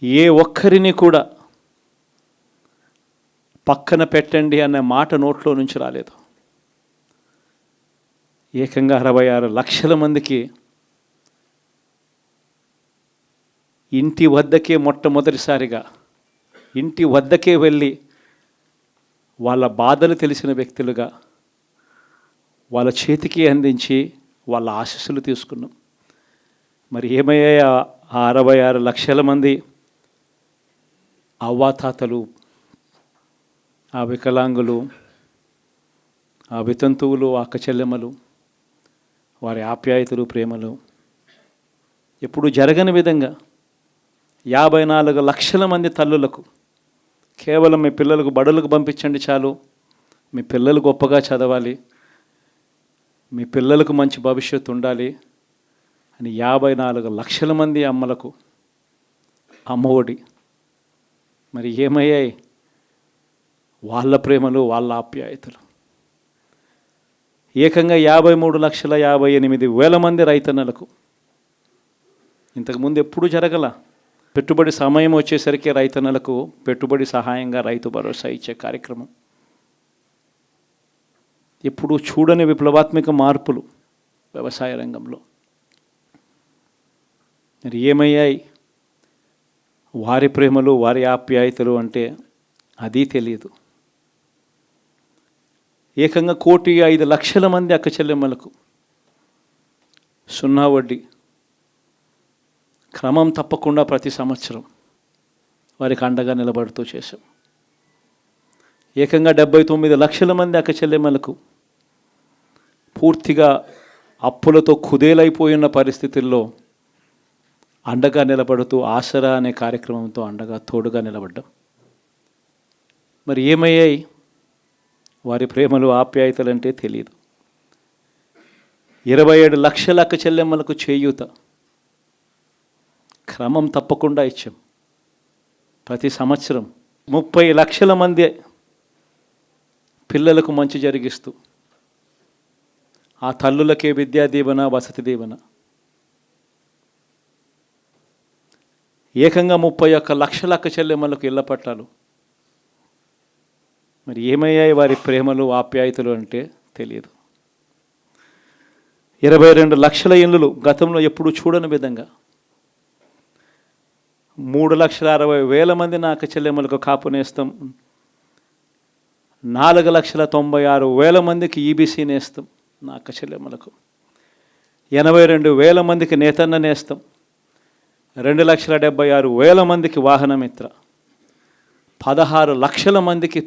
ఏ ఒక్కరిని కూడా పక్కన పెట్టండి అనే మాట నోట్లో నుంచి రాలేదు. ఏకంగా 66 లక్షల మందికి ఇంటి వద్దకే మొట్టమొదటిసారిగా ఇంటి వద్దకే వెళ్ళి వాళ్ళ బాధలు తెలిసిన వ్యక్తులుగా వాళ్ళ చేతికి అందించి వాళ్ళ ఆశీస్సులు తీసుకున్నాం. మరి ఏమయ్యాయి ఆ 66 లక్షల మంది అవ్వాతాతలు, ఆ వికలాంగులు, ఆ వితంతువులు, అక్కచెల్లెమ్మలు, వారి ఆప్యాయతలు, ప్రేమలు ఎప్పుడు జరగని విధంగా 54 లక్షల మంది తల్లులకు కేవలం మీ పిల్లలకు బడులకు పంపించండి చాలు, మీ పిల్లలు గొప్పగా చదవాలి, మీ పిల్లలకు మంచి భవిష్యత్తు ఉండాలి అని 54 లక్షల మంది అమ్మలకు అమ్మఒడి. మరి ఏమయ్యాయి వాళ్ళ ప్రేమలు, వాళ్ళ ఆప్యాయతలు? ఏకంగా 53,58,000 మంది రైతన్నలకు. ఇంతకుముందు ఎప్పుడూ జరగల. పెట్టుబడి సమయం వచ్చేసరికి రైతన్నలకు పెట్టుబడి సహాయంగా రైతు భరోసా ఇచ్చే కార్యక్రమం. ఎప్పుడు చూడని విప్లవాత్మక మార్పులు వ్యవసాయ రంగంలో. మరి ఏమయ్యాయి వారి ప్రేమలు, వారి ఆప్యాయతలు అంటే అది తెలియదు. ఏకంగా 1,05,00,000 మంది అక్క చెల్లెమ్మలకు 0 వడ్డీ క్రమం తప్పకుండా ప్రతి సంవత్సరం వారికి అండగా నిలబడుతూ చేశాం. ఏకంగా 79 లక్షల మంది అక్క చెల్లెమ్మలకు పూర్తిగా అప్పులతో కుదేలైపోయిన పరిస్థితుల్లో అండగా నిలబడుతూ ఆసరా అనే కార్యక్రమంతో అండగా తోడుగా నిలబడ్డాం. మరి ఏమయ్యాయి వారి ప్రేమలు, ఆప్యాయతలు అంటే తెలియదు. 27 లక్షల అక్క చెల్లెమ్మలకు చేయూత క్రమం తప్పకుండా ఇచ్చాం. ప్రతి సంవత్సరం 30 లక్షల మంది పిల్లలకు మంచి జరిగిస్తూ ఆ తల్లులకే విద్యా దీవెన, వసతి దీవెన. ఏకంగా 31 లక్షల అక్క చెల్లెమ్మలకు ఇళ్ల పట్టాలు. మరి ఏమయ్యాయి వారి ప్రేమలు, ఆప్యాయతలు అంటే తెలియదు. 22 లక్షల ఇళ్ళు గతంలో ఎప్పుడు చూడని విధంగా 3,60,000 మంది నా అక్క చెల్లెమ్మలకు కాపు నేస్తం, 4,96,000 మందికి ఈబీసీ నేస్తం నా అక్క చెల్లెమ్మలకు, 82,000 మందికి నేతన్న నేస్తం, 2,76,000 మందికి వాహన మిత్ర, 16 లక్షల మందికి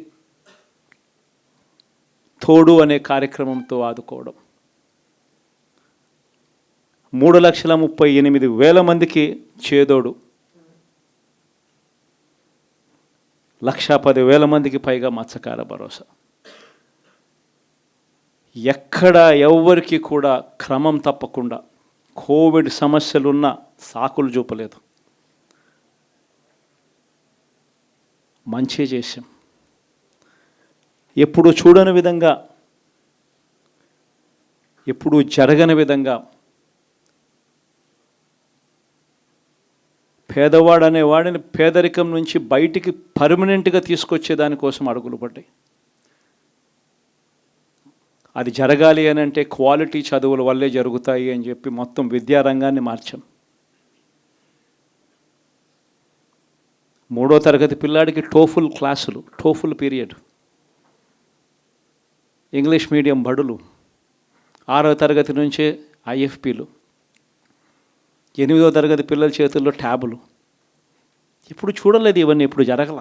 తోడు అనే కార్యక్రమంతో ఆదుకోవడం, 3,38,000 మందికి చేదోడు, 1,10,000 మందికి పైగా మత్స్యకార భరోసా. ఎక్కడ ఎవ్వరికి కూడా క్రమం తప్పకుండా కోవిడ్ సమస్యలున్న సాకులు చూపలేదు. మంచి చేశాం. ఎప్పుడు చూడని విధంగా, ఎప్పుడు జరగని విధంగా పేదవాడు అనేవాడిని పేదరికం నుంచి బయటికి పర్మనెంట్గా తీసుకొచ్చే దానికోసం అడుగులు పడ్డాయి. అది జరగాలి అని అంటే క్వాలిటీ చదువుల వల్లే జరుగుతాయి అని చెప్పి మొత్తం విద్యారంగాన్ని మార్చాం. 3వ తరగతి పిల్లాడికి టోఫుల్ క్లాసులు, టోఫుల్ పీరియడ్, ఇంగ్లీష్ మీడియం బడులు, 6వ తరగతి నుంచే ఐఎఫ్పీలు, 8వ తరగతి పిల్లల చేతుల్లో ట్యాబులు. ఇప్పుడు చూడలేదు, ఇవన్నీ ఇప్పుడు జరగల.